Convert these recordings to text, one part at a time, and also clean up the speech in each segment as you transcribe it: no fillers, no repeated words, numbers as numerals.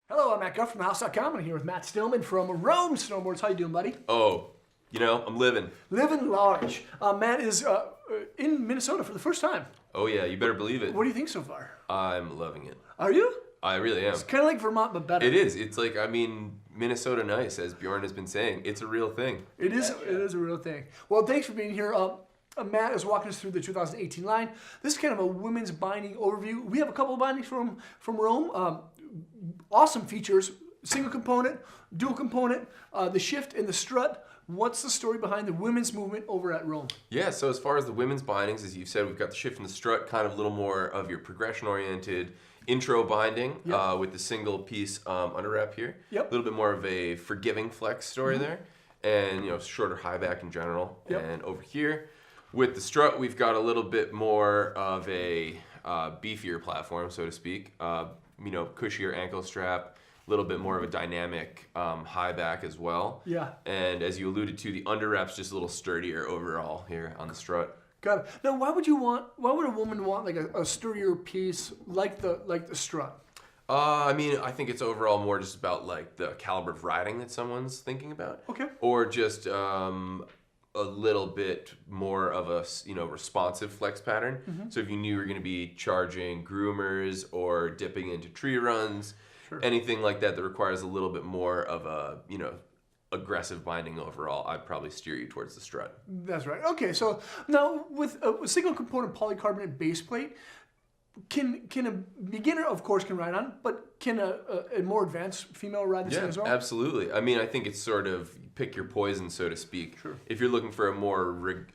Hello, I'm Matt Guff from House.com. I'm here with Matt Stillman from Rome Snowboards. How you doing, buddy? Oh, I'm living. Living large. Matt is in Minnesota for the first time. Oh yeah, you better believe it. What do you think so far? I'm loving it. Are you? I really am. It's kind of like Vermont, but better. It is. It's like, Minnesota nice, as Bjorn has been saying. It's a real thing. It is. It is a real thing. Well, thanks for being here. Matt is walking us through the 2018 line. This is kind of a women's binding overview. We have a couple of bindings from Rome. Awesome features. Single component, dual component, the shift and the strut. What's the story behind the women's movement over at Rome? Yeah, so as far as the women's bindings, as you've said, we've got the shift and the strut, kind of a little more of your progression-oriented intro binding with the single piece under wrap here. Yep. A little bit more of a forgiving flex story there, and shorter high back in general. Yep. And over here, with the strut, we've got a little bit more of a beefier platform, so to speak. Cushier ankle strap. A little bit more of a dynamic high back as well. Yeah. And as you alluded to, the under wrap's just a little sturdier overall here on the strut. Got it. Now, why would a woman want like a sturdier piece like the strut? I think it's overall more just about like the caliber of riding that someone's thinking about. Okay. Or just a little bit more of a responsive flex pattern. Mm-hmm. So if you knew you were going to be charging groomers or dipping into tree runs. Sure. Anything like that requires a little bit more of a, aggressive binding overall, I'd probably steer you towards the strut. That's right. Okay, so now with a single component polycarbonate base plate, can a beginner, of course, can ride on, but can a more advanced female ride this thing as well? Absolutely. I think it's sort of pick your poison, so to speak. Sure. If you're looking for a more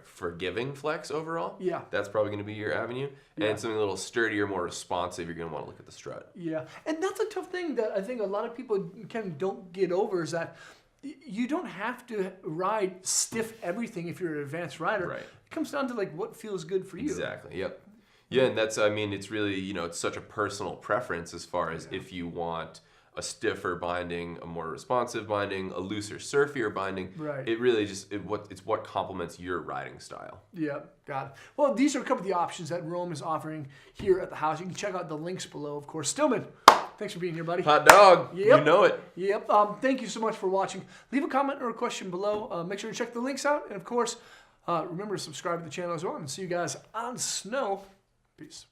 forgiving flex overall, that's probably going to be your avenue. Yeah. And something a little sturdier, more responsive, you're going to want to look at the strut. Yeah, and that's a tough thing that I think a lot of people kind of don't get over is that you don't have to ride stiff everything if you're an advanced rider. Right. It comes down to like what feels good for you. Exactly. Yep. Yeah, and that's, it's really, it's such a personal preference as far as if you want a stiffer binding, a more responsive binding, a looser, surfier binding. Right. It really just, it's what complements your riding style. Yeah, got it. Well, these are a couple of the options that Rome is offering here at the house. You can check out the links below, of course. Stillman, thanks for being here, buddy. Hot dog. Yep. You know it. Yep. Thank you so much for watching. Leave a comment or a question below. Make sure to check the links out. And, of course, remember to subscribe to the channel as well. And see you guys on Snow. Peace.